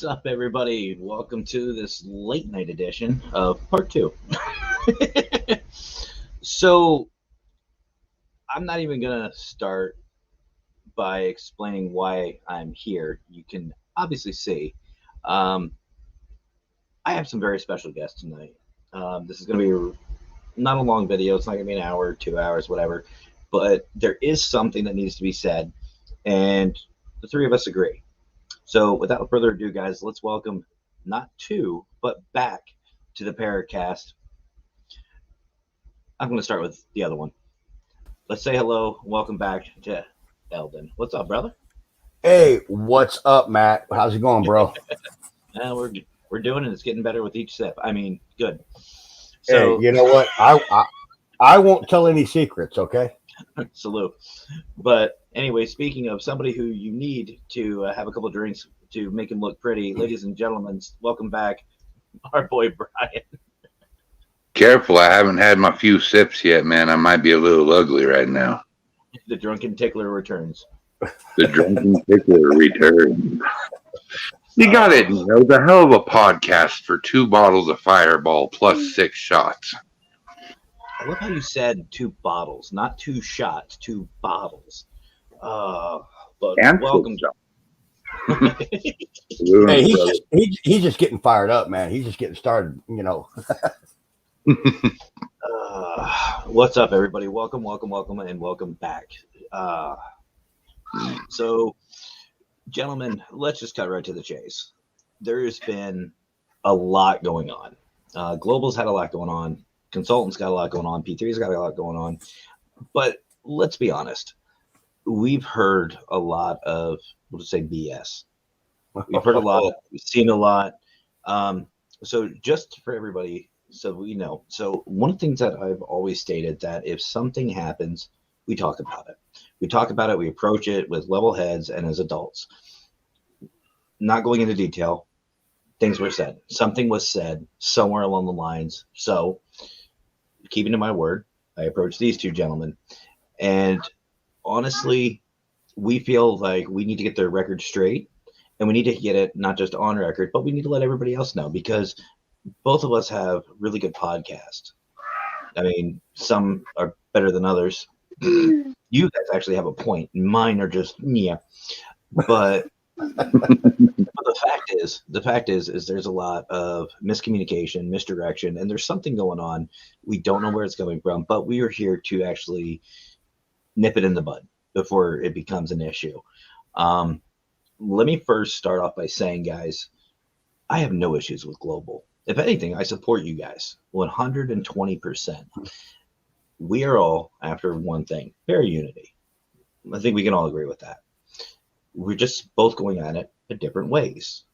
What's up, everybody? Welcome to this late night edition of part two. So, I'm not even going to start by explaining why I'm here. You can obviously see. Um, I have some very special guests tonight. This is going to be not a long video, it's not going to be an hour, 2 hours, whatever. But there is something that needs to be said, and the three of us agree. So, without further ado, guys, let's welcome not two, but back to the Paracast. I'm going to start with the other one. Let's say hello. Welcome back to Eldon. What's up, brother? Hey, what's up, Matt? How's it going, bro? We're doing it. It's getting better with each sip. I mean, good. So, hey, you know what? I won't tell any secrets, okay? Salute. But anyway, speaking of somebody who you need to have a couple of drinks to make him look pretty, ladies and gentlemen, welcome back, our boy Brian. Careful, I haven't had my few sips yet, man. I might be a little ugly right now. The drunken tickler returns. The drunken tickler returns. You got it. You know, the hell of a podcast for 2 bottles of Fireball plus 6 shots. I love how you said 2 bottles, not 2 shots, 2 bottles. But and welcome, John. Hey, he's just getting fired up, man. He's just getting started, you know. What's up, everybody? Welcome, and welcome back. So, gentlemen, let's just cut right to the chase. There's been a lot going on. Global's had a lot going on. Consultants got a lot going on. P3's got a lot going on. But let's be honest. We've heard a lot of, we'll just say BS. We've heard a lot. We've seen a lot. So just for everybody, so we know. So one of the things that I've always stated that if something happens, we talk about it. We talk about it. We approach it with level heads and as adults. Not going into detail. Things were said. Something was said somewhere along the lines. So keeping to my word, I approached these two gentlemen. And honestly, we feel like we need to get their record straight. And we need to get it not just on record, but we need to let everybody else know because both of us have really good podcasts. I mean, some are better than others. You guys actually have a point. Mine are just, yeah. But the fact is there's a lot of miscommunication, misdirection, and there's something going on. We don't know where it's coming from, but we are here to actually nip it in the bud before it becomes an issue. Let me first start off by saying, guys, I have no issues with Global. If anything, I support you guys 120%. We are all after one thing, fair unity. I think we can all agree with that. We're just both going at it in different ways.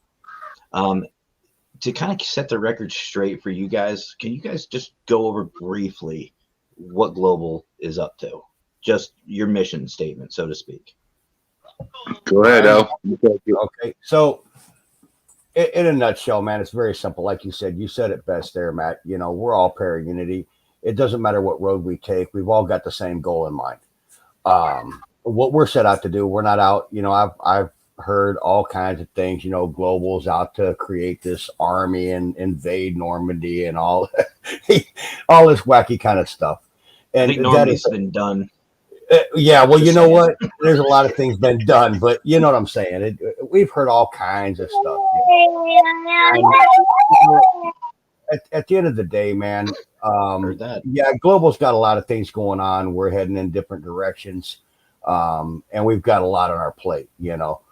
To kind of set the record straight for you guys, can you guys just go over briefly what Global is up to? Just your mission statement, so to speak. Go ahead, Al. Okay, so in a nutshell, man, it's very simple. Like you said it best there, Matt. You know, we're all para unity. It doesn't matter what road we take. We've all got the same goal in mind. What we're set out to do, we're not out. You know, I've heard all kinds of things. You know, Global's out to create this army and invade Normandy and all this wacky kind of stuff. And I think Normandy's been done. Yeah, well, you know what? There's a lot of things been done, but you know what I'm saying. We've heard all kinds of stuff. You know? At the end of the day, man, yeah, Global's got a lot of things going on. We're heading in different directions, and we've got a lot on our plate. You know,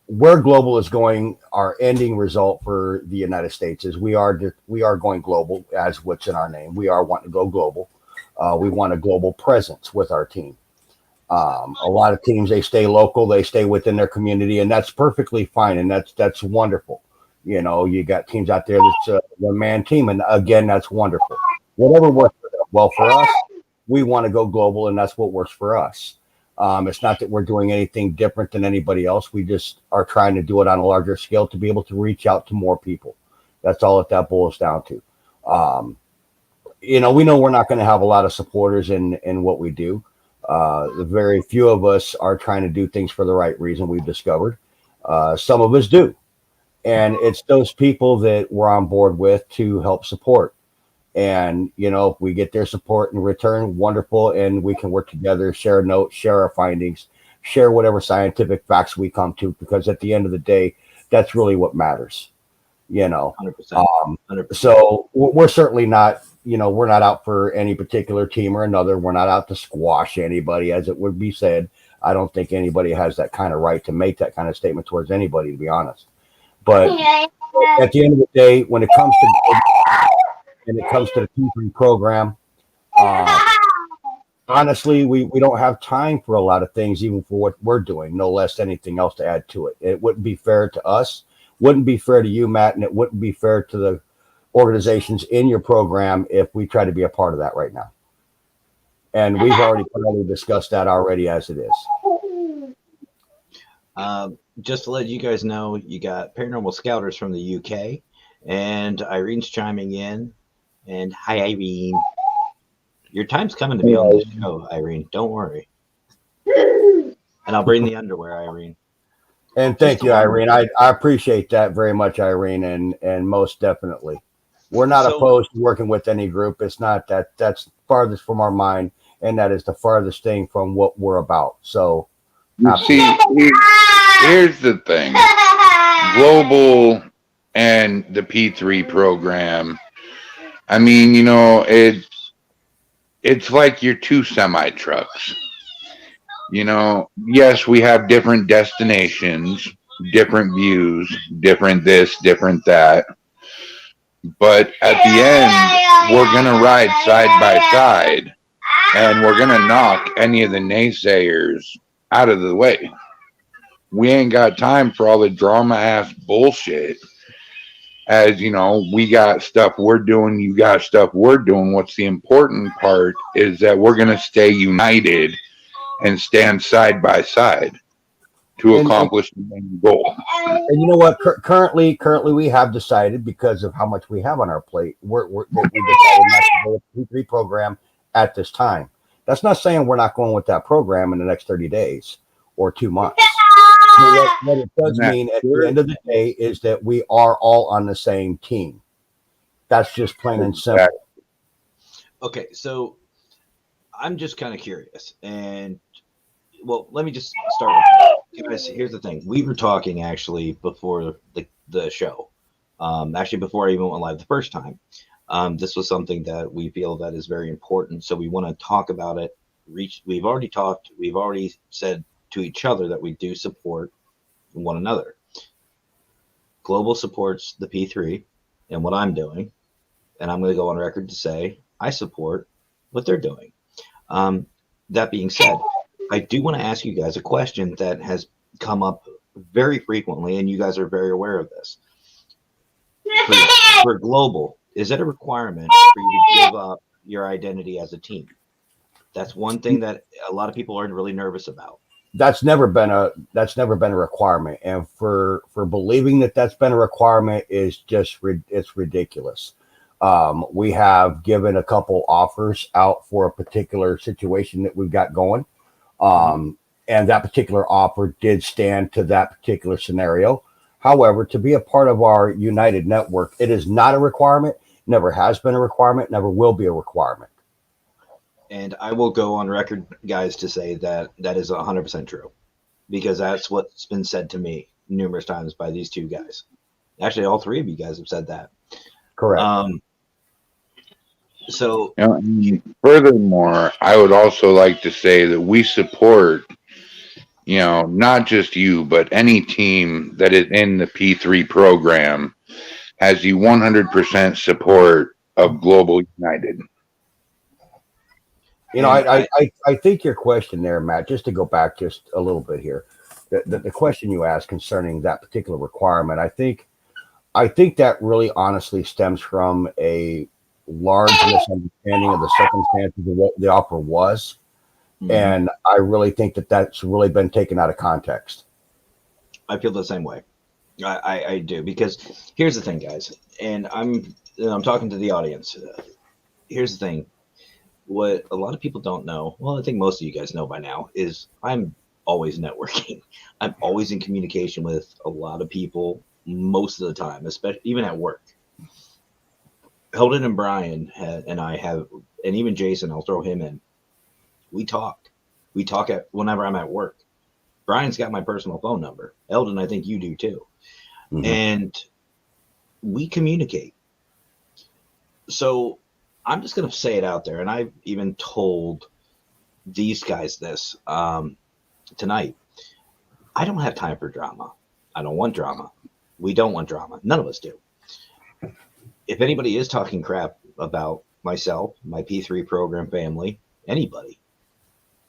where Global is going, our ending result for the United States is we are going global, as what's in our name. We are wanting to go global. We want a global presence with our team. A lot of teams, they stay local, they stay within their community, and that's perfectly fine, and that's wonderful. You know, you got teams out there that's a one-man team, and again, that's wonderful. Whatever works for them. Well, for us, we want to go global, and that's what works for us. It's not that we're doing anything different than anybody else. We just are trying to do it on a larger scale to be able to reach out to more people. That's all that boils down to. You know, we know we're not going to have a lot of supporters in what we do. The very few of us are trying to do things for the right reason, we've discovered. Some of us do. And it's those people that we're on board with to help support. And, if we get their support in return, wonderful. And we can work together, share notes, share our findings, share whatever scientific facts we come to, because at the end of the day, that's really what matters, 100%. 100%. So we're certainly not, we're not out for any particular team or another. We're not out to squash anybody, as it would be said. I don't think anybody has that kind of right to make that kind of statement towards anybody, to be honest. But at the end of the day, when it comes to the P3 program, honestly, we don't have time for a lot of things, even for what we're doing, no less anything else to add to it. It wouldn't be fair to us, wouldn't be fair to you, Matt, and it wouldn't be fair to the organizations in your program if we try to be a part of that right now. And we've already probably discussed that already as it is. Just to let you guys know, you got Paranormal Scouters from the UK, and Irene's chiming in. And hi, Irene. Your time's coming to be on this show, Irene. Don't worry. And I'll bring the underwear, Irene. And thank you, Irene. I appreciate that very much, Irene, and most definitely. We're not opposed to working with any group. It's not that's farthest from our mind, and that is the farthest thing from what we're about. So, see, here's the thing: global and the P3 program. I mean, it's like your two semi trucks. Yes, we have different destinations, different views, different this, different that. But at the end, we're going to ride side by side, and we're going to knock any of the naysayers out of the way. We ain't got time for all the drama ass bullshit. As we got stuff we're doing, you got stuff we're doing. What's the important part is that we're going to stay united and stand side by side to accomplish the main goal. And you know what? Currently, we have decided, because of how much we have on our plate, we decided not to go with the P3 program at this time. That's not saying we're not going with that program in the next 30 days or 2 months. What it does mean at the end of the day is that we are all on the same team. That's just plain and simple. Okay, so I'm just kind of curious, and well, let me just start with guys. Here's the thing: we were talking actually before the show, actually before I even went live the first time. This was something that we feel that is very important, so we want to talk about it. We've already said to each other that we do support one another. Global supports the P3 and what I'm doing, and I'm going to go on record to say I support what they're doing. That being said, I do want to ask you guys a question that has come up very frequently, and you guys are very aware of this. For global, is it a requirement for you to give up your identity as a team? That's one thing that a lot of people are really nervous about. That's never been a requirement, and for believing that that's been a requirement is just it's ridiculous. We have given a couple offers out for a particular situation that we've got going, and that particular offer did stand to that particular scenario. However, to be a part of our United Network, it is not a requirement, never has been a requirement, never will be a requirement. And I will go on record, guys, to say that that is 100% true, because that's what's been said to me numerous times by these two guys. Actually, all three of you guys have said that. Correct. So, furthermore, I would also like to say that we support, not just you, but any team that is in the P3 program has the 100% support of Global United. I think your question there, Matt, just to go back just a little bit here, the question you asked concerning that particular requirement, I think that really honestly stems from a large misunderstanding of the circumstances of what the offer was. Mm-hmm. And I really think that that's really been taken out of context. I feel the same way. I do, because here's the thing, guys, and I'm talking to the audience. Here's the thing. What a lot of people don't know, well, I think most of you guys know by now, is I'm always networking. I'm always in communication with a lot of people most of the time, especially even at work. Heldon and Brian and I have, and even Jason, I'll throw him in. We talk. We talk whenever I'm at work. Brian's got my personal phone number. Eldon, I think you do too. Mhm. And we communicate. So I'm just going to say it out there. And I've even told these guys this tonight. I don't have time for drama. I don't want drama. We don't want drama. None of us do. If anybody is talking crap about myself, my P3 program family, anybody,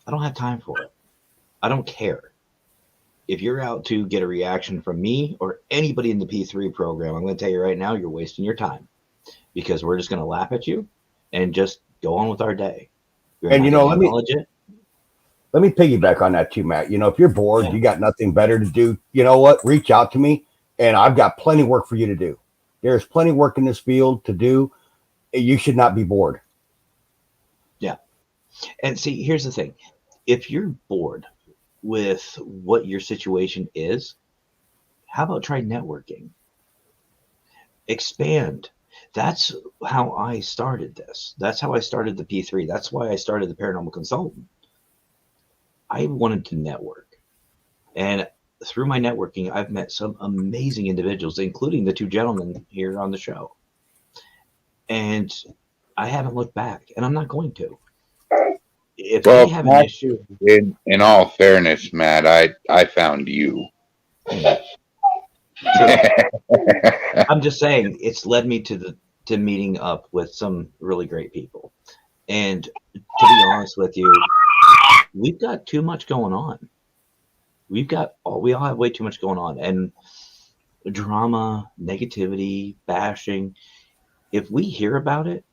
I don't have time for it. I don't care. If you're out to get a reaction from me or anybody in the P3 program, I'm going to tell you right now, you're wasting your time, because we're just going to laugh at you and just go on with our day. You're And, not gonna acknowledge it. Let me piggyback on that too, Matt. If you're bored, Yeah. you got nothing better to do, you know what? Reach out to me, and I've got plenty of work for you to do. There's plenty of work in this field to do. You should not be bored. And see, here's the thing. If you're bored with what your situation is, how about try networking? Expand. That's how I started this. That's how I started the P3. That's why I started the Paranormal Consultant. I wanted to network. And through my networking, I've met some amazing individuals, including the two gentlemen here on the show. And I haven't looked back, and I'm not going to. If Well, they have an issue, in all fairness, Matt, I found you. I'm just saying it's led me to meeting up with some really great people. And to be honest with you, we've got too much going on. We all have way too much going on, and drama, negativity, bashing. If we hear about it,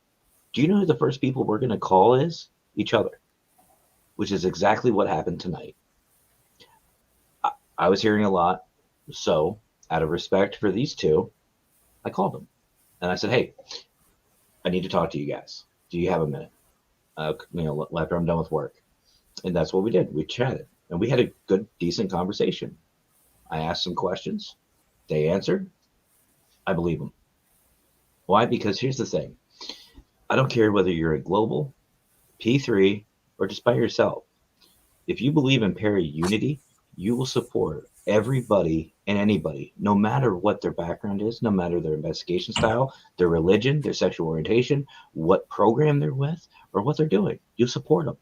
do you know who the first people we're going to call is? Each other, which is exactly what happened tonight. I was hearing a lot, so out of respect for these two, I called them and I said, "Hey, I need to talk to you guys. Do you have a minute? After I'm done with work." And that's what we did. We chatted and we had a good, decent conversation. I asked some questions. They answered. I believe them. Why? Because here's the thing. I don't care whether you're a global, P3, or just by yourself. If you believe in para-unity, you will support everybody and anybody, no matter what their background is, no matter their investigation style, their religion, their sexual orientation, what program they're with, or what they're doing. You support them.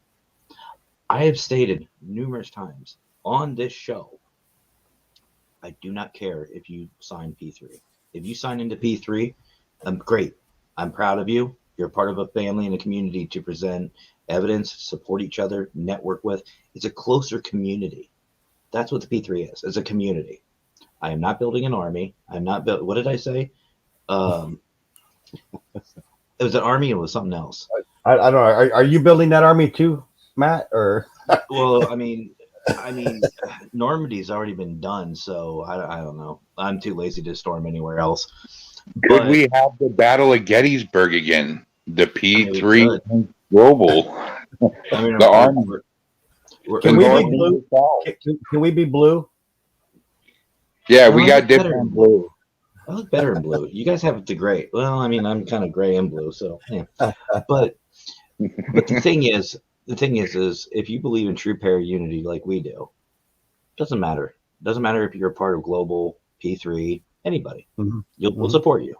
I have stated numerous times on this show, I do not care if you sign P3. If you sign into P3, I'm great. I'm proud of you. You're part of a family and a community to present evidence, support each other, network with. It's a closer community. That's what the P3 is. It's a community. I am not building an army. I'm not building. What did I say? It was an army. It was something else. I don't know. Are you building that army too, Matt? Or Well, I mean, Normandy's already been done, so I don't know. I'm too lazy to storm anywhere else. Could we have the Battle of Gettysburg again? The P3 global. I mean, The army. Can we North be and blue? South. Can we be blue? Yeah, No, we I got look better in different blue. I look better in blue. You guys have the gray. Well, I mean, I'm kind of gray and blue, so yeah. But the thing is, if you believe in true para-unity like we do, doesn't matter. Doesn't matter if you're a part of global, P3, anybody. Mhm. We'll support you.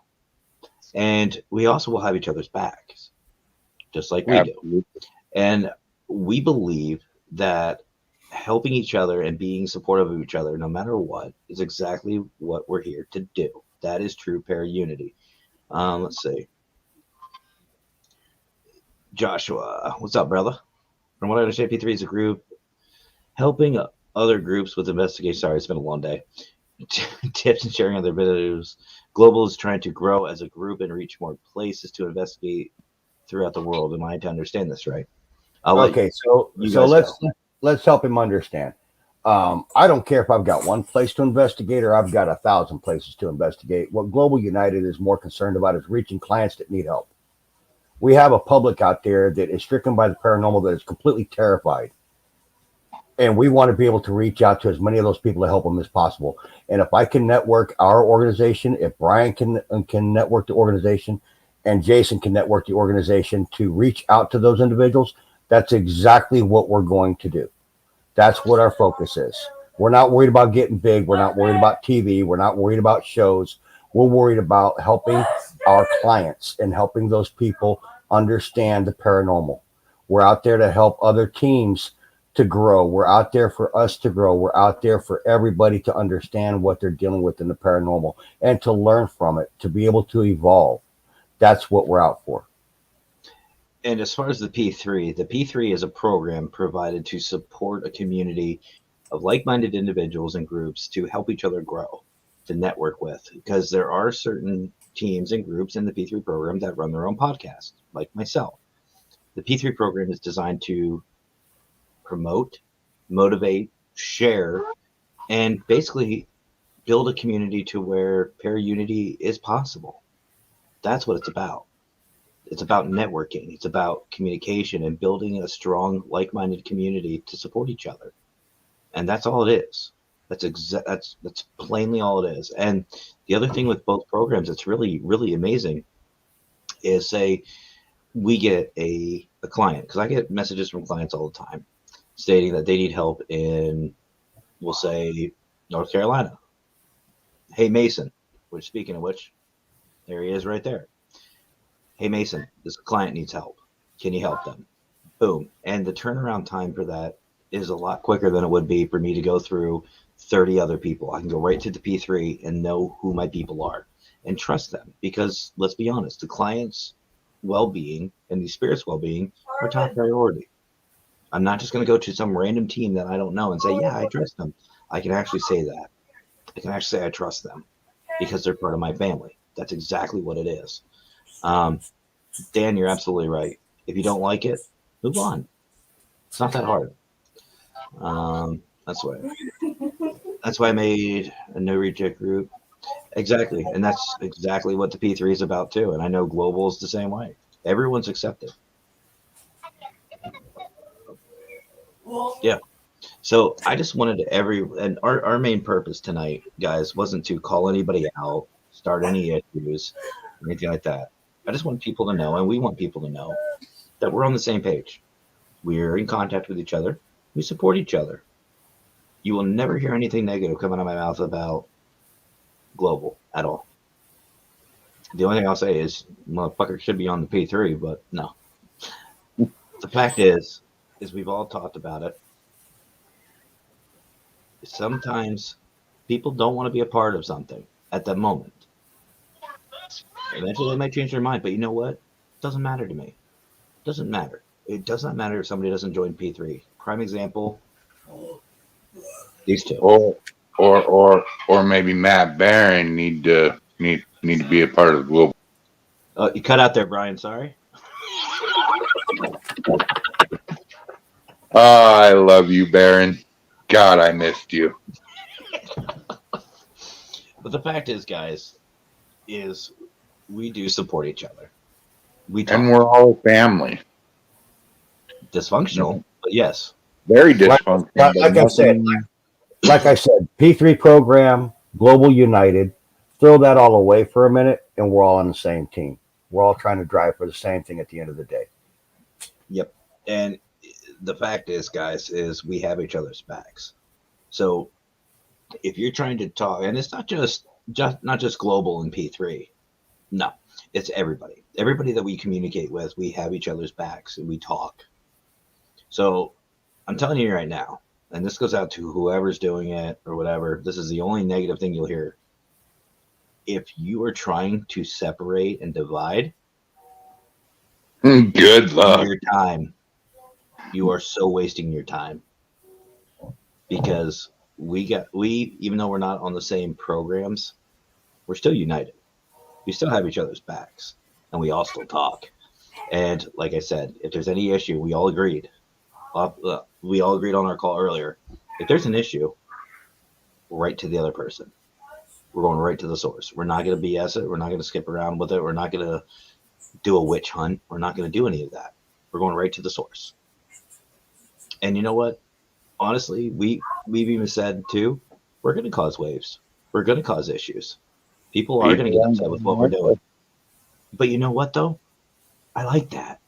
And we also will have each other's backs, just like we do. Absolutely. And we believe that helping each other and being supportive of each other, no matter what, is exactly what we're here to do. That is true para-unity. Let's see. Joshua, what's up, brother? From what I understand, P3 is a group helping other groups with investigation. Sorry, it's been a long day. Tips and sharing other videos. Global is trying to grow as a group and reach more places to investigate throughout the world. Am I to understand this right? Okay, so let's help him understand. I don't care if I've got one place to investigate or I've got 1,000 places to investigate. What Global United is more concerned about is reaching clients that need help. We have a public out there that is stricken by the paranormal that is completely terrified. And we want to be able to reach out to as many of those people to help them as possible. And if I can network our organization, if Brian can network the organization, and Jason can network the organization to reach out to those individuals, that's exactly what we're going to do. That's what our focus is. We're not worried about getting big. We're not worried about TV. We're not worried about shows. We're worried about helping our clients and helping those people understand the paranormal. We're out there to help other teams to grow. We're out there for us to grow. We're out there for everybody to understand what they're dealing with in the paranormal and to learn from it, to be able to evolve. That's what we're out for. And as far as the P3 is a program provided to support a community of like-minded individuals and groups to help each other grow, to network with, because there are certain teams and groups in the P3 program that run their own podcast, like myself. The P3 program is designed to promote, motivate, share, and basically build a community to where para-unity is possible. That's what it's about. It's about networking. It's about communication and building a strong, like-minded community to support each other. And that's all it is. That's plainly all it is. And the other thing with both programs that's really, really amazing is, say we get a client, because I get messages from clients all the time stating that they need help in, we'll say, North Carolina. Hey, Mason, which, speaking of which, there he is right there. Hey, Mason, this client needs help. Can you help them? Boom. And the turnaround time for that is a lot quicker than it would be for me to go through 30 other people. I can go right to the P3 and know who my people are and trust them, because let's be honest, the client's well-being and the spirit's well-being are top priority. I'm not just going to go to some random team that I don't know and say, yeah, I trust them. I can actually say that. I can actually say I trust them because they're part of my family. That's exactly what it is. Dan, you're absolutely right. If you don't like it, move on. It's not that hard. That's why I made a no reject group. Exactly. And that's exactly what the P3 is about too. And I know Global is the same way. Everyone's accepted. Yeah. So I just wanted to and our main purpose tonight, guys, wasn't to call anybody out, start any issues, or anything like that. I just want people to know, and we want people to know, that we're on the same page. We're in contact with each other. We support each other. You will never hear anything negative coming out of my mouth about Global at all. The only thing I'll say is, motherfucker should be on the P3, but no. The fact is we've all talked about it. Sometimes people don't want to be a part of something at that moment. Eventually they might change their mind, but you know what? It doesn't matter to me. It doesn't matter. It does not matter if somebody doesn't join P3. Prime example, these two. Or maybe Matt Barron need to be a part of the Global. You cut out there, Brian. Sorry. Oh, I love you, Barron. God, I missed you. But the fact is, guys, is we do support each other. And we're all a family. Dysfunctional, but yes. Very dysfunctional. Like I said, P3 program, Global United, throw that all away for a minute, and we're all on the same team. We're all trying to drive for the same thing at the end of the day. Yep. And the fact is, guys, is we have each other's backs. So if you're trying to talk, and it's not just Global and P3. No, it's everybody. Everybody that we communicate with, we have each other's backs and we talk. So I'm telling you right now, and this goes out to whoever's doing it or whatever, this is the only negative thing you'll hear. If you are trying to separate and divide, good luck. Your time, you are so wasting your time, because we even though we're not on the same programs, we're still united. We still have each other's backs, and we all still talk. And like I said, if there's any issue, we all agreed. We all agreed on our call earlier. If there's an issue, right to the other person. We're going right to the source. We're not going to BS it. We're not going to skip around with it. We're not going to do a witch hunt. We're not going to do any of that. We're going right to the source. And you know what? honestly, we've even said too, we're going to cause waves. We're going to cause issues. People are going to get upset with what we're doing. But you know what though? I like that.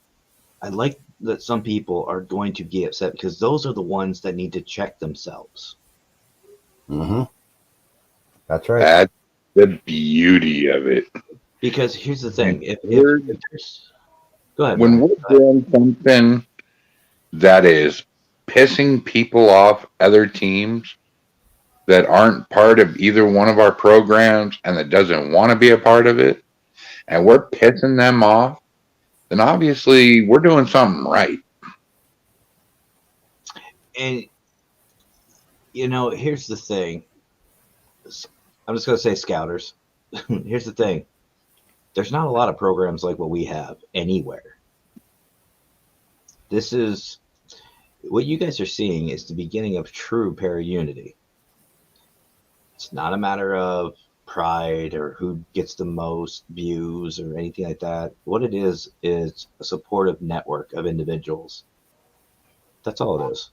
I like that some people are going to get upset because those are the ones that need to check themselves. Mm-hmm. That's right. That's the beauty of it. Because here's the thing: if We're- there's, go ahead. when Brian. we're doing something that is pissing people off, other teams that aren't part of either one of our programs and that doesn't want to be a part of it, and we're pissing them off, then obviously we're doing something right. And you know, here's the thing. I'm just going to say scouters. Here's the thing. There's not a lot of programs like what we have anywhere. This is what you guys are seeing is the beginning of true para-unity. It's not a matter of pride or who gets the most views or anything like that. What it is a supportive network of individuals. That's all it is.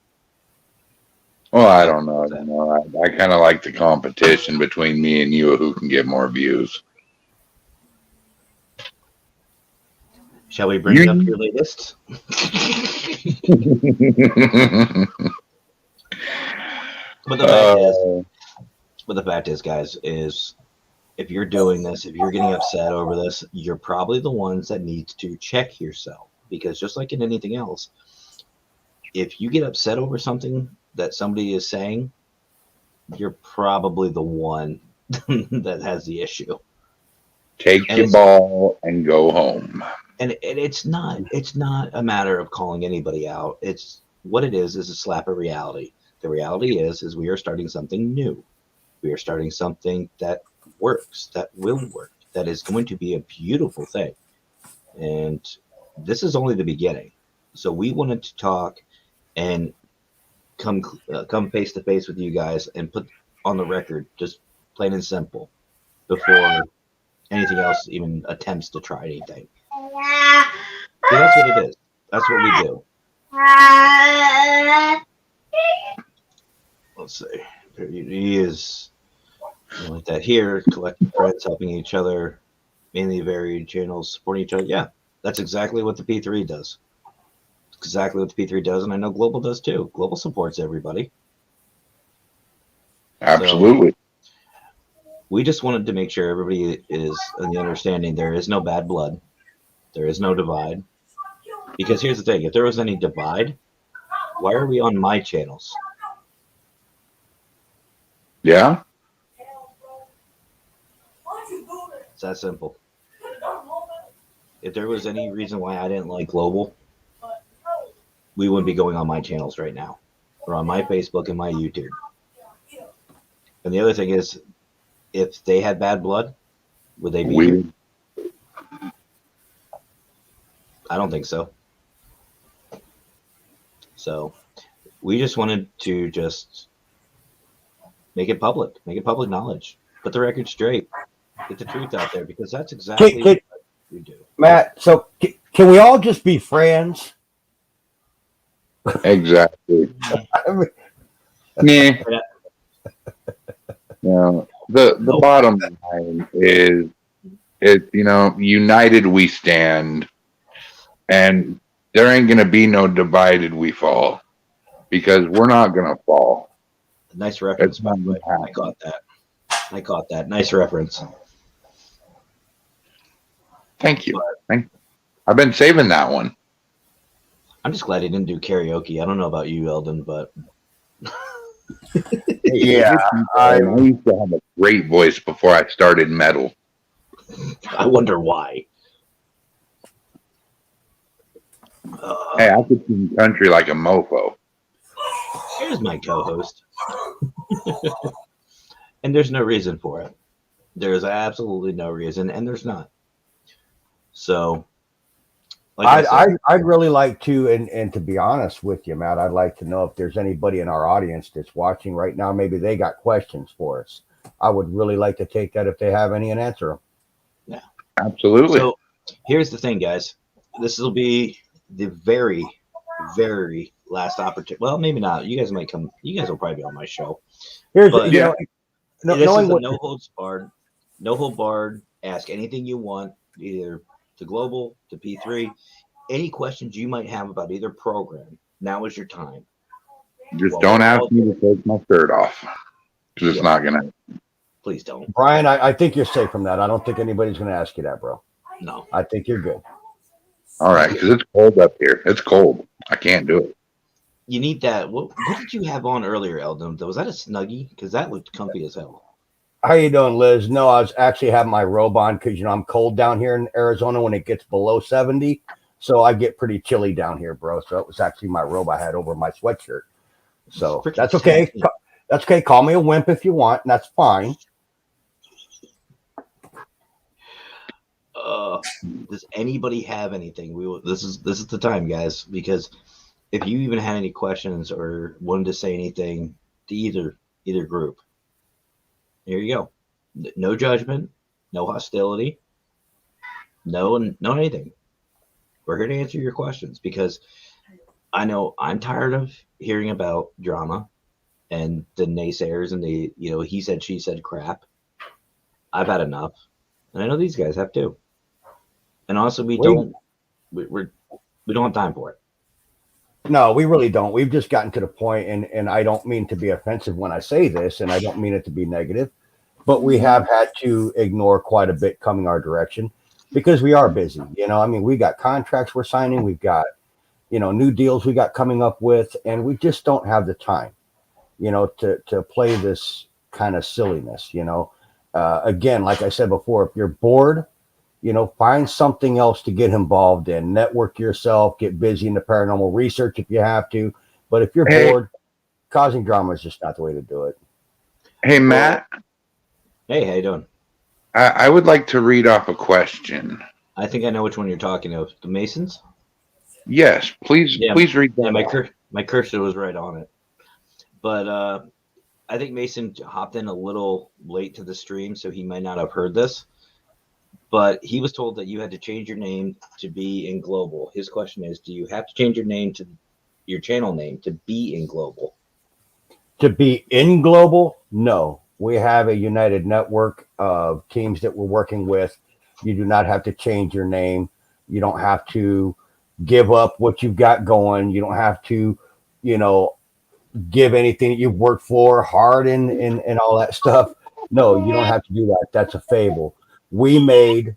Well, I don't know. I kind of like the competition between me and you, who can get more views. Shall we bring up your latest? But the fact is, guys, is if you're doing this, if you're getting upset over this, you're probably the ones that needs to check yourself. Because just like in anything else, if you get upset over something that somebody is saying, you're probably the one that has the issue. Take your ball and go home. And it's not a matter of calling anybody out. It's what it is a slap of reality. The reality is we are starting something new. We are starting something that works, that will work, that is going to be a beautiful thing. And this is only the beginning. So we wanted to talk and come face to face with you guys and put on the record, just plain and simple, before anything else even attempts to try anything. So that's what it is. That's what we do. Let's see. He is like that here, collecting friends, helping each other, mainly varied channels, supporting each other. Yeah, that's exactly what the P3 does. Exactly what the P3 does, and I know Global does too. Global supports everybody. Absolutely. So we just wanted to make sure everybody is in the understanding there is no bad blood. There is no divide. Because here's the thing, if there was any divide, why are we on my channels? Yeah. It's that simple. If there was any reason why I didn't like Global, we wouldn't be going on my channels right now, or on my Facebook and my YouTube. And the other thing is, if they had bad blood, would they be here? I don't think so. So we just wanted to just make it public knowledge, put the record straight, get the truth out there, because that's exactly what we do. Matt, so can we all just be friends? Exactly. Yeah. The bottom line is, united we stand, and there ain't gonna be no divided we fall, because we're not gonna fall. Nice reference, by the way. I caught that. Nice reference. Thank you. I've been saving that one. I'm just glad he didn't do karaoke. I don't know about you, Eldon, but yeah, I used to have a great voice before I started metal. I wonder why. Hey, I could sing country like a mofo. Here's my co-host. And there's no reason for it. There's absolutely no reason, and there's not. So, like I'd really like to, and to be honest with you, Matt, I'd like to know if there's anybody in our audience that's watching right now. Maybe they got questions for us. I would really like to take that if they have any and answer them. Yeah, absolutely. So here's the thing, guys. This will be the very, very last opportunity. Well, maybe not. You guys might come. You guys will probably be on my show. Here's But you know, this knowing is a what no holds barred. No hold barred. Ask anything you want, either to Global, to P3. Any questions you might have about either program. Now is your time. Just Well, don't we're ask all- me to take my shirt off because it's Yeah. not gonna. Please don't. Brian, I think you're safe from that. I don't think anybody's going to ask you that, bro. No. I think you're good. All right, because it's cold up here. It's cold. I can't do it. You need that. What did you have on earlier, Eldon? Was that a Snuggie? Because that looked comfy as hell. How you doing, Liz? No, I was actually having my robe on because I'm cold down here in Arizona when it gets below 70. So I get pretty chilly down here, bro. So it was actually my robe I had over my sweatshirt. So Freaking that's okay. sexy. That's okay. Call me a wimp if you want, and that's fine. Does anybody have anything? This is the time, guys, because if you even had any questions or wanted to say anything to either group, here you go. No judgment, no hostility, no anything. We're here to answer your questions because I know I'm tired of hearing about drama and the naysayers and the he said she said crap. I've had enough, and I know these guys have too. And also, we don't have time for it. No, we really don't. We've just gotten to the point, and I don't mean to be offensive when I say this, and I don't mean it to be negative, but we have had to ignore quite a bit coming our direction because we are busy. I mean, we got contracts we're signing, we've got, new deals we got coming up with, and we just don't have the time, to play this kind of silliness. Again, like I said before, if you're bored, find something else to get involved in. Network yourself, get busy in the paranormal research if you have to. But if you're bored, causing drama is just not the way to do it. Hey, Matt. Hey, how you doing? I would like to read off a question. I think I know which one you're talking of. The Masons? Yes, please read that. Yeah, my cursor was right on it. But I think Mason hopped in a little late to the stream, so he might not have heard this. But he was told that you had to change your name to be in Global. His question is, do you have to change your name to your channel name to be in Global? To be in Global? No. We have a united network of teams that we're working with. You do not have to change your name. You don't have to give up what you've got going. You don't have to, give anything that you've worked for hard and all that stuff. No, you don't have to do that. That's a fable. We made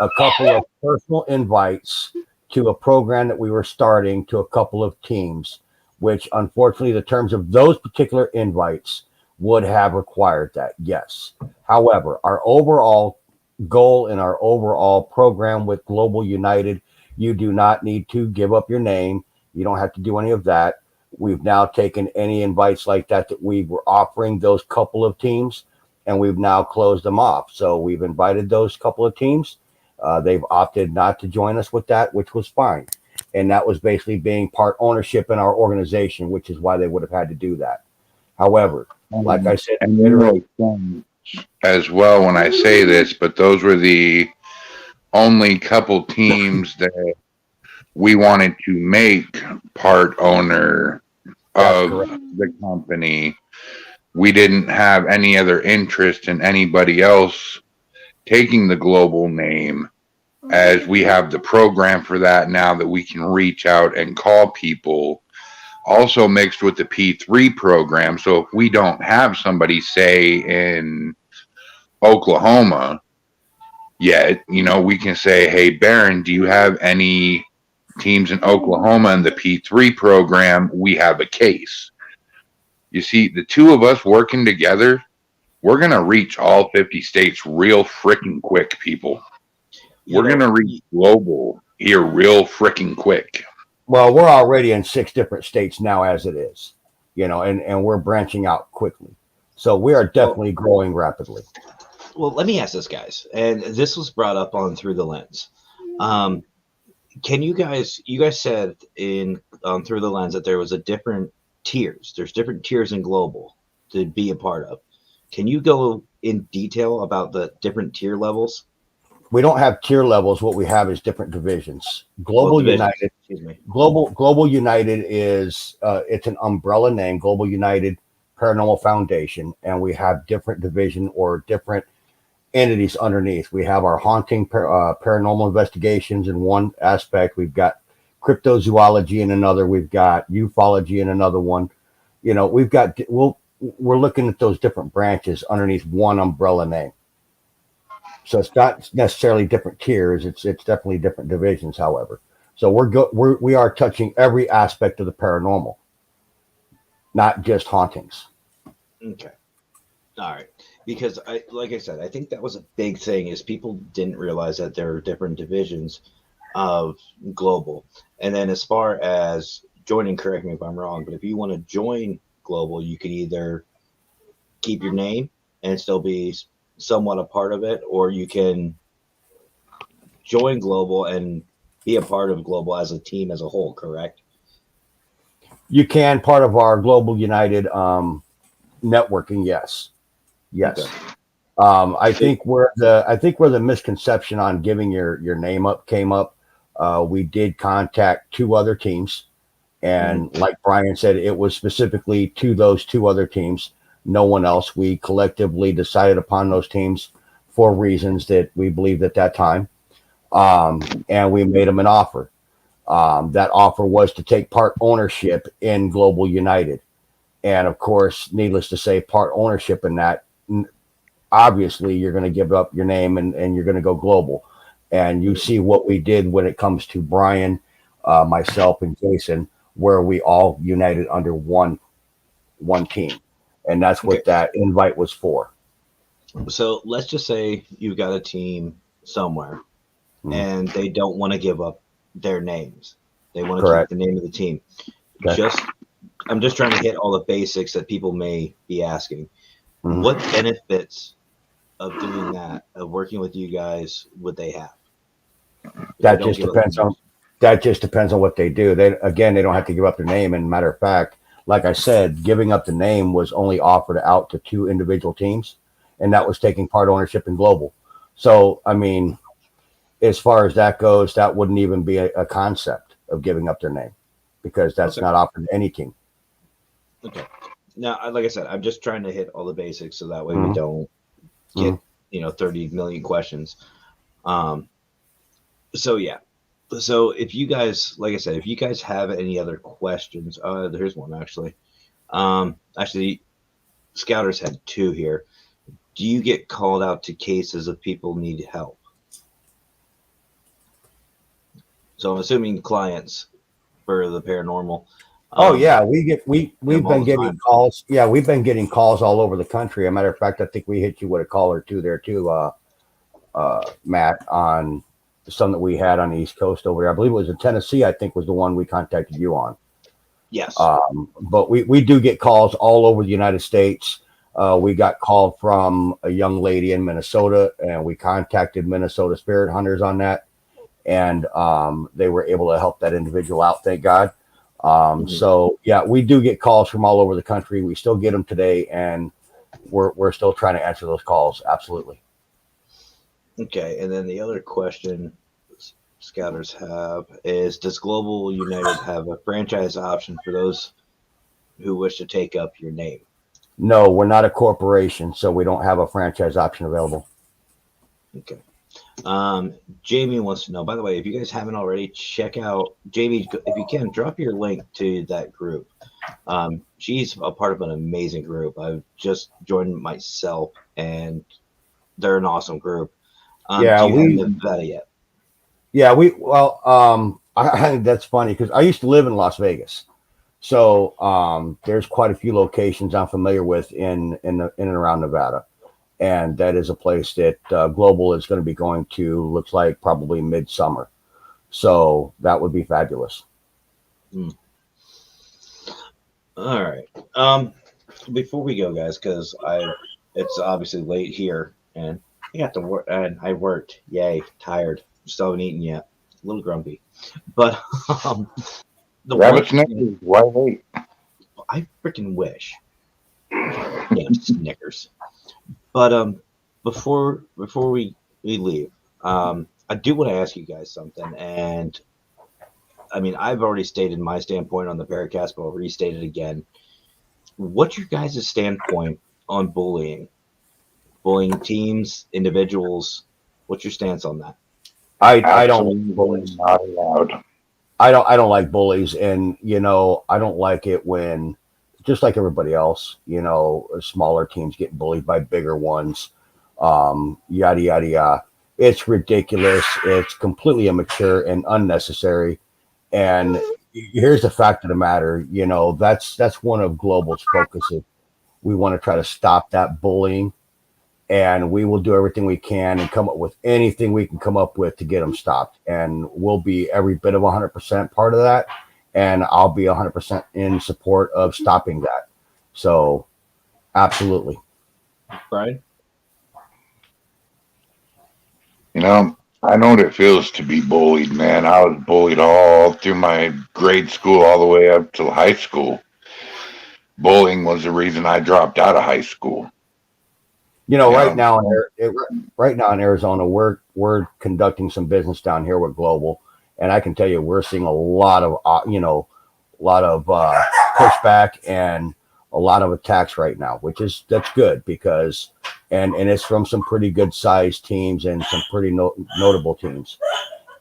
a couple of personal invites to a program that we were starting to a couple of teams, which unfortunately the terms of those particular invites would have required that. Yes. However, our overall goal in our overall program with Global United, you do not need to give up your name. You don't have to do any of that. We've now taken any invites like that we were offering those couple of teams, and we've now closed them off. So we've invited those couple of teams. They've opted not to join us with that, which was fine. And that was basically being part ownership in our organization, which is why they would have had to do that. However, like I said, as well when I say this, but those were the only couple teams that we wanted to make part owner of the company. We didn't have any other interest in anybody else taking the Global name, as we have the program for that now that we can reach out and call people, also mixed with the P3 program. So if we don't have somebody, say in Oklahoma yet, we can say, hey, Baron, do you have any teams in Oklahoma in the P3 program? We have a case. You see, the two of us working together, we're going to reach all 50 states real freaking quick, people. We're going to reach Global here real freaking quick. Well, we're already in 6 different states now as it is, and we're branching out quickly. So we are definitely growing rapidly. Well, let me ask this, guys, and this was brought up on Through the Lens. Can you guys said in Through the Lens that there was a different tiers. There's different tiers in Global to be a part of. Can you go in detail about the different tier levels? we don't have tier levels. What we have is different divisions. Global divisions, United. excuse me. Global United is it's an umbrella name. Global United Paranormal Foundation, and we have different division or different entities underneath. We have our haunting paranormal investigations in one aspect. We've got cryptozoology in another. We've got ufology in another one. You know, we're looking at those different branches underneath one umbrella name. So it's not necessarily different tiers. It's definitely different divisions. However, so we are touching every aspect of the paranormal, not just hauntings. Okay. All right. Because like I said, I think that was a big thing is people didn't realize that there are different divisions of global. And then as far as joining, correct me if I'm wrong, but if you want to join global, you can either keep your name and still be somewhat a part of it, or you can join global and be a part of global as a team as a whole, correct? You can part of our Global United networking. Yes. Okay. I think where the misconception on giving your name up came up, we did contact two other teams, and like Brian said, it was specifically to those two other teams, no one else. We collectively decided upon those teams for reasons that we believed at that time, and we made them an offer. That offer was to take part ownership in Global United, and of course, needless to say, part ownership in that. Obviously, you're going to give up your name and you're going to go global. And you see what we did when it comes to Brian, myself, and Jason, where we all united under one team. And that's what that invite was for. So let's just say you've got a team somewhere and they don't want to give up their names. They want to keep the name of the team. I'm just trying to hit all the basics that people may be asking. What benefits of doing that, of working with you guys, would they have? That just depends on what they do. They don't have to give up their name. And matter of fact, like I said, giving up the name was only offered out to two individual teams, and that was taking part ownership in global. So, I mean, as far as that goes, that wouldn't even be a concept of giving up their name, because that's not offered to any team. Okay. Now, like I said, I'm just trying to hit all the basics so that way we don't get 30 million questions. So if you guys, like I said, if you guys have any other questions, there's one actually. Actually, Scouters had two here. Do you get called out to cases of people need help? So I'm assuming clients for the paranormal. We've been getting calls. Yeah, we've been getting calls all over the country. As a matter of fact, I think we hit you with a call or two there too, Matt, on some that we had on the East Coast over there. I believe it was in Tennessee. I think was the one we contacted you on. Yes. But we do get calls all over the United States. We got called from a young lady in Minnesota, and we contacted Minnesota Spirit Hunters on that, and they were able to help that individual out. Thank God. So yeah, we do get calls from all over the country. We still get them today, and we're still trying to answer those calls. Absolutely. Okay. And then the other question Scouters have is, does Global United have a franchise option for those who wish to take up your name? No, we're not a corporation, so we don't have a franchise option available. Okay. Jamie wants to know, by the way, if you guys haven't already, check out Jamie, if you can, drop your link to that group. She's a part of an amazing group. I've just joined myself, and they're an awesome group. Do you have Nevada yet? Yeah, that's funny because I used to live in Las Vegas, so there's quite a few locations I'm familiar with in and around Nevada. And that is a place that Global is going to be going to, looks like probably midsummer. So that would be fabulous. All right. Before we go, guys, because it's obviously late here, and I got to work, and I worked. Yay, tired. Still haven't eaten yet. A little grumpy. But the rabbit Snickers, why wait? I freaking wish. Yeah, Snickers. But before we leave, I do want to ask you guys something, and I mean, I've already stated my standpoint on the Paracast, but I'll restate it again. What's your guys' standpoint on bullying? Bullying teams, individuals? What's your stance on that? I don't like Absolutely bullies. not allowed. I don't like bullies, and I don't like it when, just like everybody else, smaller teams get bullied by bigger ones. Yada yada yada. It's ridiculous. It's completely immature and unnecessary. And here's the fact of the matter. That's one of Global's focuses. We want to try to stop that bullying, and we will do everything we can and come up with anything we can come up with to get them stopped. And we'll be every bit of 100% part of that. And I'll be 100% in support of stopping that. So, absolutely. Brian? I know what it feels to be bullied, man. I was bullied all through my grade school, all the way up to high school. Bullying was the reason I dropped out of high school. Right Yeah. now right now in Arizona, we're conducting some business down here with Global, and I can tell you we're seeing a lot of pushback and a lot of attacks right now, that's good because and it's from some pretty good sized teams and some pretty notable teams,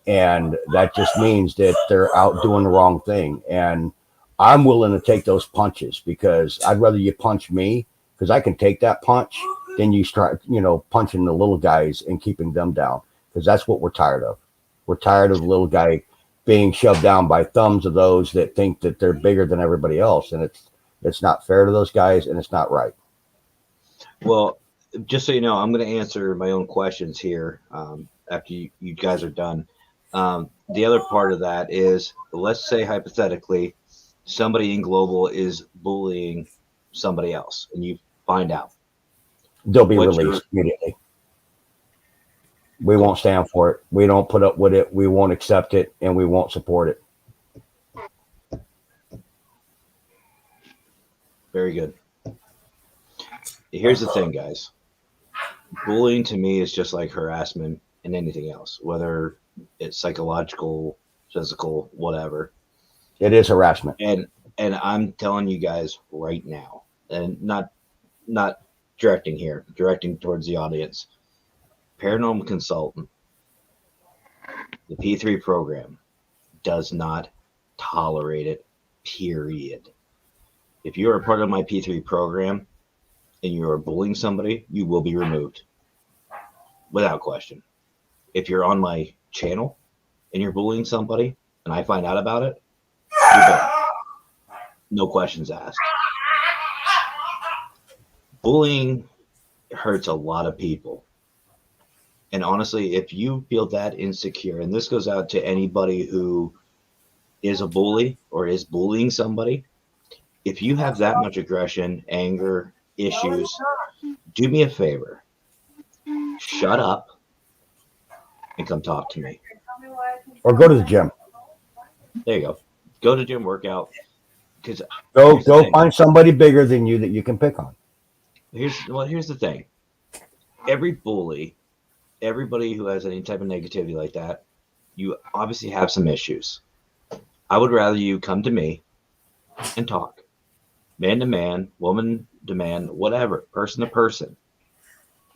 and that just means that they're out doing the wrong thing. And I'm willing to take those punches because I'd rather you punch me because I can take that punch than you start, punching the little guys and keeping them down because that's what we're tired of. We're tired of the little guy being shoved down by thumbs of those that think that they're bigger than everybody else, and it's not fair to those guys, and it's not right. Well, just so you know, I'm going to answer my own questions here after you guys are done. The other part of that is, let's say hypothetically, somebody in Global is bullying somebody else, and you find out. They'll be What's released immediately. We won't stand for it. We don't put up with it. We won't accept it, and we won't support it. Very good. Here's the thing, guys. Bullying to me is just like harassment and anything else, whether it's psychological, physical, whatever. It is harassment. And I'm telling you guys right now, and not directing here, directing towards the audience. Paranormal Consultant, the P3 program, does not tolerate it, period. If you are a part of my P3 program and you are bullying somebody, you will be removed without question. If you're on my channel and you're bullying somebody and I find out about it, you're done. No questions asked. Bullying hurts a lot of people. And honestly, if you feel that insecure, and this goes out to anybody who is a bully or is bullying somebody, if you have that much aggression, anger, issues, do me a favor. Shut up and come talk to me. Or go to the gym. There you go. Go to gym, workout. Because Go find somebody bigger than you that you can pick on. here's the thing. Every bully, everybody who has any type of negativity like that, you obviously have some issues. I would rather you come to me and talk. Man to man, woman to man, whatever, person to person.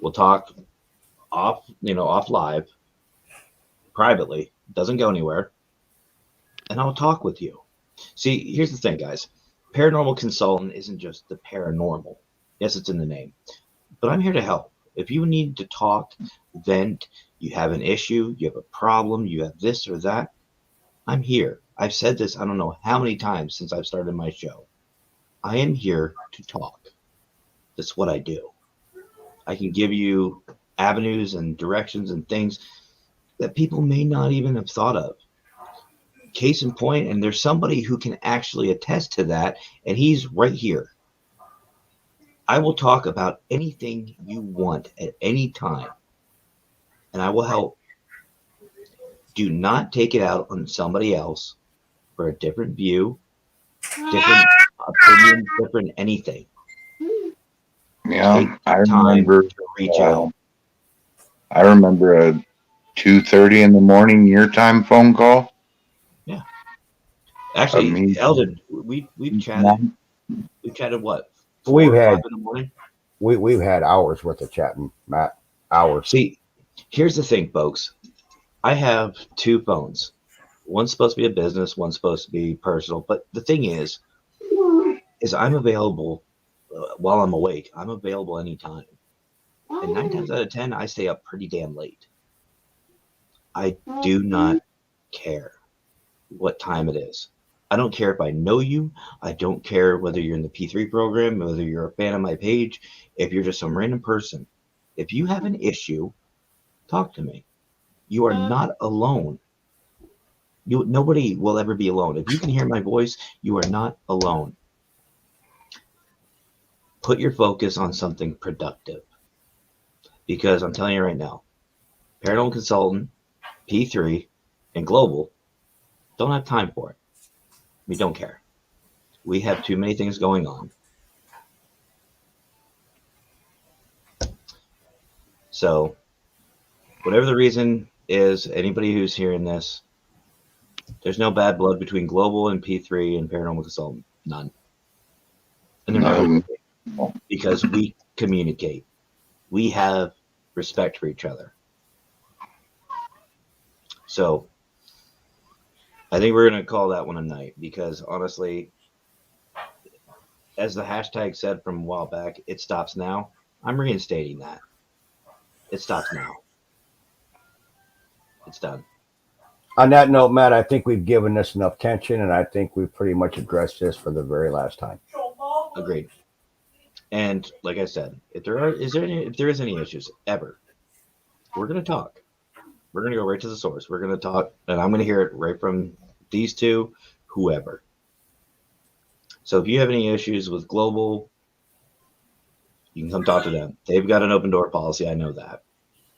We'll talk off live, privately. Doesn't go anywhere. And I'll talk with you. See, here's the thing, guys. Paranormal Consultant isn't just the paranormal. Yes, it's in the name. But I'm here to help. If you need to talk, vent, you have an issue, you have a problem, you have this or that, I'm here. I've said this I don't know how many times since I've started my show. I am here to talk. That's what I do. I can give you avenues and directions and things that people may not even have thought of. Case in point, and there's somebody who can actually attest to that, and he's right here. I will talk about anything you want at any time, and I will help. Do not take it out on somebody else for a different view, different opinion, different anything. Yeah, Take I time remember. to reach out. I remember 2:30 in the morning your time phone call. Actually, Amazing. Eldon, we've chatted. We've chatted what? 4 We've or 5 had in the morning. we've had hours worth of chatting, Matt. Hours. See, here's the thing, folks. I have 2 phones. One's supposed to be a business, one's supposed to be personal. But the thing is I'm available while I'm awake. I'm available anytime. And 9 times out of 10, I stay up pretty damn late. I do not care what time it is. I don't care if I know you. I don't care whether you're in the P3 program, whether you're a fan of my page, if you're just some random person. If you have an issue, talk to me. You are not alone. Nobody will ever be alone. If you can hear my voice, you are not alone. Put your focus on something productive. Because I'm telling you right now, Paranormal Consultant, P3, and Global don't have time for it. We don't care. We have too many things going on. So, whatever the reason is, anybody who's hearing this, there's no bad blood between Global and P3 and Paranormal Consultant. None. And there never will be. Because we communicate. We have respect for each other. So, I think we're going to call that one a night because honestly, as the hashtag said from a while back, it stops now. I'm reinstating that. It stops now. It's done. On that note, Matt, I think we've given this enough tension, and I think we've pretty much addressed this for the very last time. Agreed. And like I said, if there is any issues ever, we're going to talk. We're going to go right to the source. We're going to talk, and I'm going to hear it right from these two, whoever. So if you have any issues with Global, you can come talk to them. They've got an open door policy. I know that.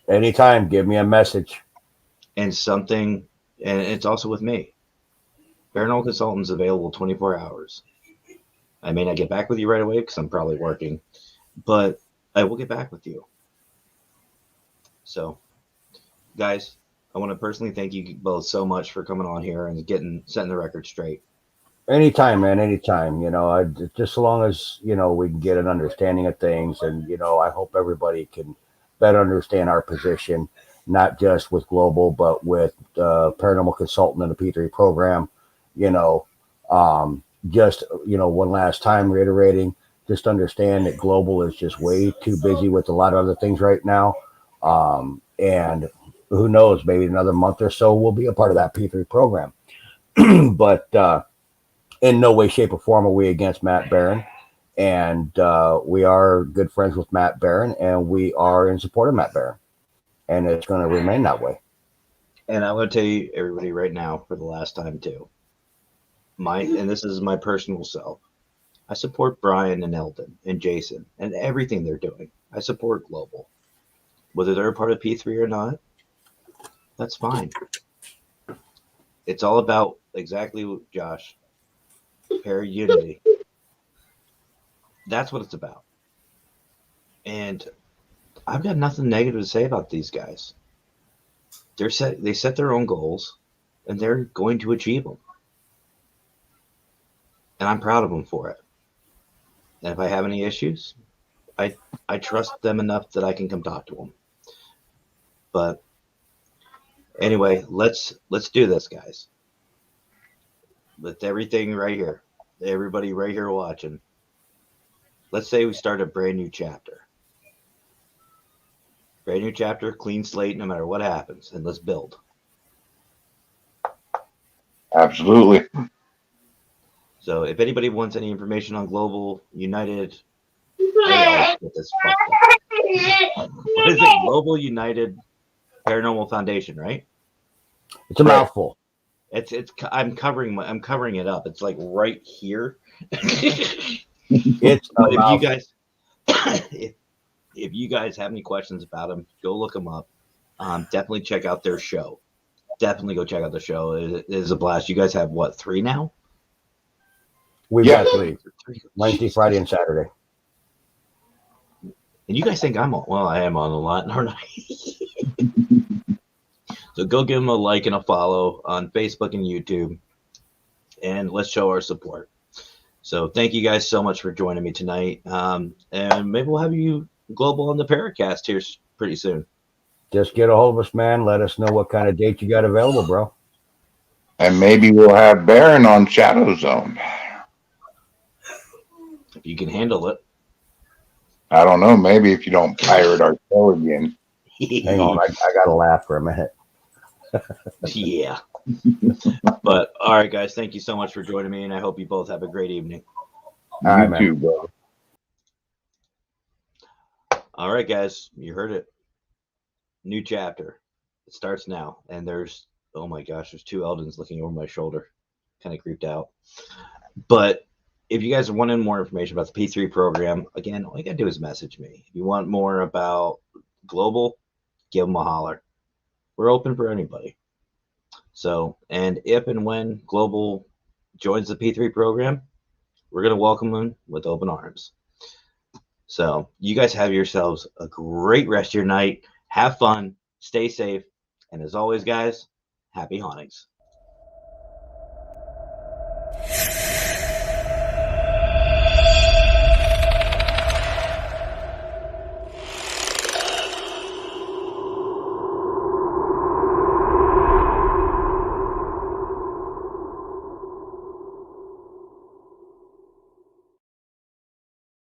Anytime, give me a message. And it's also with me. Paranormal Consultant's available 24 hours. I may not get back with you right away because I'm probably working, but I will get back with you. So, guys, I want to personally thank you both so much for coming on here and setting the record straight. Anytime, man. Anytime. Just so long as we can get an understanding of things, and I hope everybody can better understand our position, not just with Global, but with Paranormal Consultant and the P3 program. Just one last time reiterating, just understand that Global is just way too busy with a lot of other things right now, and who knows, maybe another month or so we'll be a part of that P3 program. But in no way, shape, or form are we against Matt Barron, and we are good friends with Matt Barron, and we are in support of Matt Barron, and it's going to remain that way. And I'm going to tell you, everybody, right now, for the last time too, and this is my personal self, I support Brian and Eldon and Jason and everything they're doing. I support Global. Whether they're a part of P3 or not, that's fine. It's all about exactly, Josh, pair unity. That's what it's about. And I've got nothing negative to say about these guys. They set their own goals, and they're going to achieve them. And I'm proud of them for it. And if I have any issues, I trust them enough that I can come talk to them. But anyway, let's do this, guys. With everything right here, everybody right here watching, let's say we start a brand new chapter. Brand new chapter, clean slate, no matter what happens, and let's build. Absolutely. So if anybody wants any information on Global United, I always get this fucked up. What is it? Global United Paranormal Foundation, right? It's a mouthful. I'm covering it up. It's like right here. It's But if you guys if you guys have any questions about them, go look them up. Definitely check out their show. Definitely go check out the show. It is a blast. You guys have what, 3 now? We've got 3. Wednesday, Friday, and Saturday. And you guys think I'm on? Well, I am on a lot, aren't I? So go give them a like and a follow on Facebook and YouTube, and let's show our support. So thank you guys so much for joining me tonight. And maybe we'll have you global on the Paracast here pretty soon. Just get a hold of us, man. Let us know what kind of date you got available, bro. And maybe we'll have Baron on Shadow Zone. If you can handle it. I don't know. Maybe if you don't pirate our show again. Hang on, I got to laugh for a minute. Yeah. But all right, guys, thank you so much for joining me, and I hope you both have a great evening. All right, You man. too, bro. All right, guys, you heard it. New chapter. It starts now, and there's, oh my gosh, there's two Eldons looking over my shoulder. Kind of creeped out. But if you guys are wanting more information about the P3 program, again, all you gotta do is message me. If you want more about Global, give them a holler. We're open for anybody. So, and if and when Global joins the P3 program, we're going to welcome them with open arms. So, you guys have yourselves a great rest of your night. Have fun, stay safe, and as always, guys, happy hauntings.